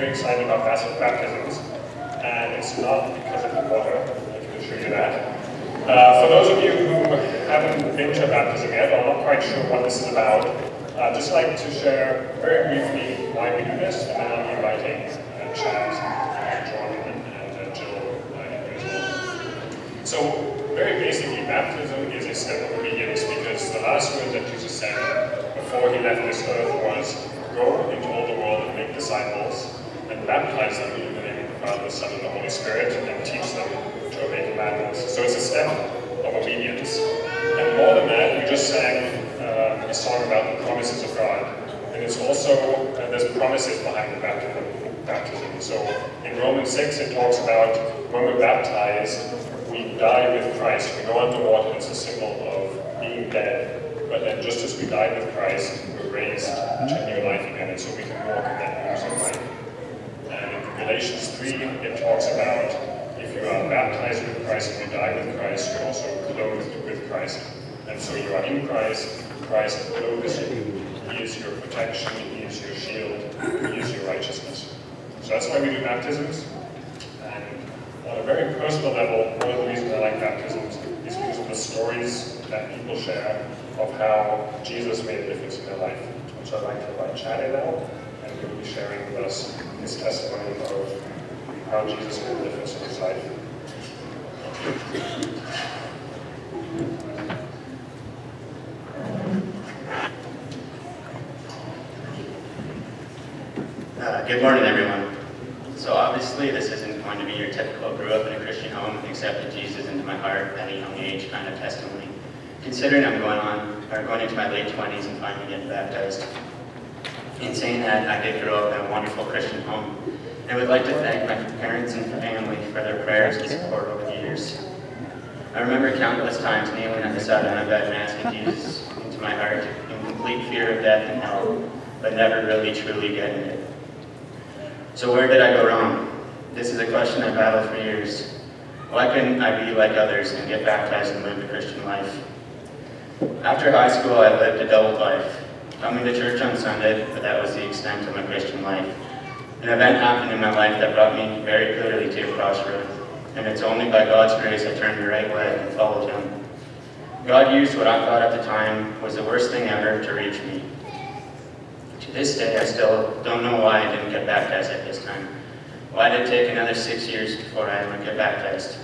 very excited about baptisms, and it's not because of the water, I can assure you that. For those of you who haven't been to a baptism yet, or not quite sure what this is about, I'd just like to share very briefly why we do this, and then I'll be inviting Chad, Jordan, and Jill in as well. So, very basically, baptism is a step of obedience, because the last word that Jesus said before he left this earth was, "Go into all the world and make disciples, and baptize them in the name of the Father, the Son, and the Holy Spirit, and teach them to obey commandments." So it's a step of obedience. And more than that, we just sang a song about the promises of God. And it's also, there's promises behind the baptism. So in Romans 6, it talks about when we're baptized, we die with Christ. We go underwater, it's a symbol of being dead. But then just as we died with Christ, we're raised to new life again, and so we can walk in that newness of life. And in Galatians 3, it talks about if you are baptized with Christ and you die with Christ, you're also clothed with Christ. And so you are in Christ, Christ clothes you. He is your protection, He is your shield, He is your righteousness. So that's why we do baptisms. And on a very personal level, one of the reasons I like baptisms is because of the stories that people share of how Jesus made a difference in their life. So I'd like to invite Chad in now, and he will be sharing with us his testimony of how Jesus made a difference in his life. Good morning, everyone. So obviously this isn't going to be your typical grew up in a Christian home and accepted Jesus into my heart at a young age kind of testimony. Considering I'm going into my late 20s and finally getting baptized. In saying that, I did grow up in a wonderful Christian home, and would like to thank my parents and family for their prayers and support over the years. I remember countless times kneeling at the side of my bed and asking Jesus into my heart in complete fear of death and hell, but never really truly getting it. So where did I go wrong? This is a question I've battled for years. Why couldn't I be like others and get baptized and live the Christian life? After high school, I lived a double life, coming to church on Sunday, but that was the extent of my Christian life. An event happened in my life that brought me very clearly to a crossroad, and it's only by God's grace I turned the right way and followed Him. God used what I thought at the time was the worst thing ever to reach me. To this day, I still don't know why I didn't get baptized at this time. Why did it take another 6 years before I would get baptized?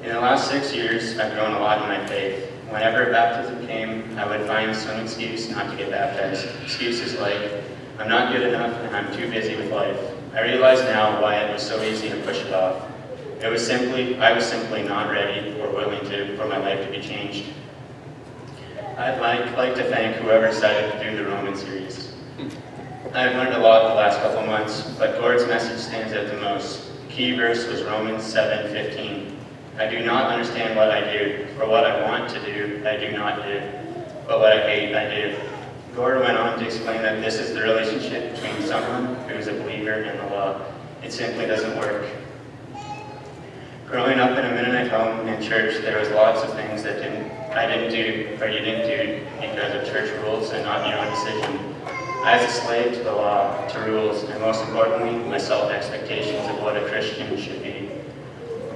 In the last 6 years, I've grown a lot in my faith. Whenever baptism came, I would find some excuse not to get baptized. Excuses like, I'm not good enough and I'm too busy with life. I realize now why it was so easy to push it off. I was simply not ready or willing for my life to be changed. I'd like to thank whoever decided to do the Roman series. I've learned a lot the last couple months, but Gord's message stands out the most. The key verse was Romans 7:15. I do not understand what I do, for what I want to do, I do not do, but what I hate, I do. Gord went on to explain that this is the relationship between someone who is a believer and the law. It simply doesn't work. Growing up in a Mennonite home and church, there was lots of things that I didn't do, or you didn't do, because of church rules and not your own decision. I was a slave to the law, to rules, and most importantly, my self-expectations of what a Christian should be.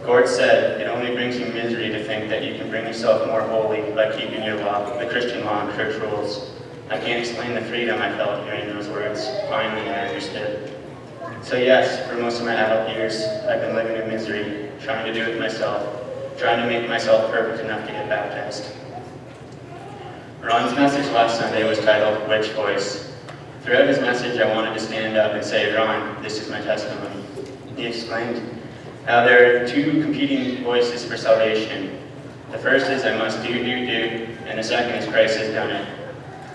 Gord said, it only brings you misery to think that you can bring yourself more holy by keeping your law, the Christian law and church rules. I can't explain the freedom I felt hearing those words. Finally, I understood. So yes, for most of my adult years, I've been living in misery, trying to do it myself, trying to make myself perfect enough to get baptized. Ron's message last Sunday was titled, Which Voice? Throughout his message, I wanted to stand up and say, Ron, this is my testimony. He explained how there are two competing voices for salvation. The first is I must do, and the second is Christ has done it.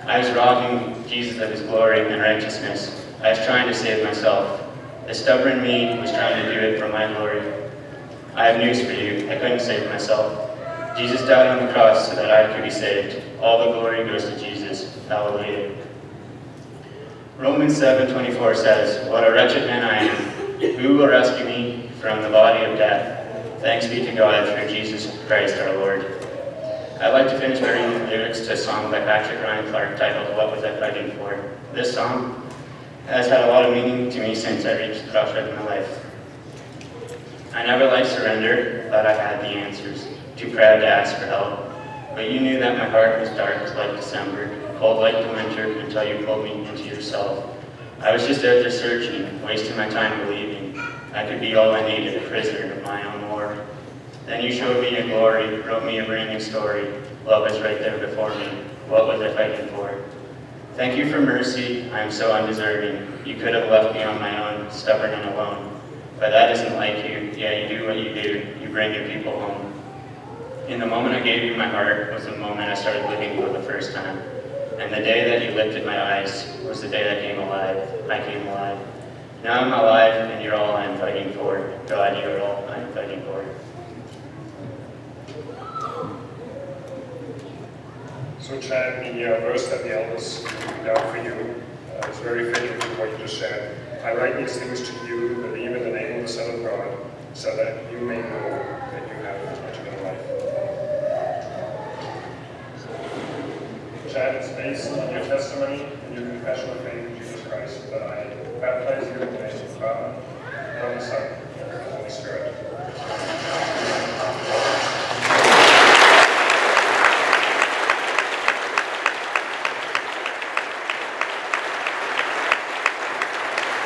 I was robbing Jesus of His glory and righteousness. I was trying to save myself. The stubborn me was trying to do it for my glory. I have news for you. I couldn't save myself. Jesus died on the cross so that I could be saved. All the glory goes to Jesus. Hallelujah. Romans 7:24 says, What a wretched man I am. Who will rescue me from the body of death? Thanks be to God through Jesus Christ our Lord. I'd like to finish by reading the lyrics to a song by Patrick Ryan Clark titled, What Was I Fighting For? This song has had a lot of meaning to me since I reached the crossroads in my life. I never liked surrender, thought I had the answers, too proud to ask for help. But you knew that my heart was dark like December, cold like the winter, until you pulled me into yourself. I was just out there searching, wasting my time believing I could be all I needed, a prisoner of my own war. Then you showed me your glory, wrote me a brand new story. Love was right there before me. What was I fighting for? Thank you for mercy. I am so undeserving. You could have left me on my own, stubborn and alone. But that isn't like you. Yeah, you do what you do. You bring your people home. In the moment I gave you my heart was the moment I started living for the first time. And the day that you lifted my eyes was the day I came alive. I came alive. Now I'm alive, and you're all I'm fighting for. God, you're all I'm fighting for. So Chad, the verse that the elders read out for you is very fitting to what you just said. I write these things to you, believe in the name of the Son of God, so that you may know that you have eternal life. Chad, it's based on your testimony and your confession of faith in Jesus Christ that I baptize you in the name of the Father, and of the Son, and of the Holy Spirit.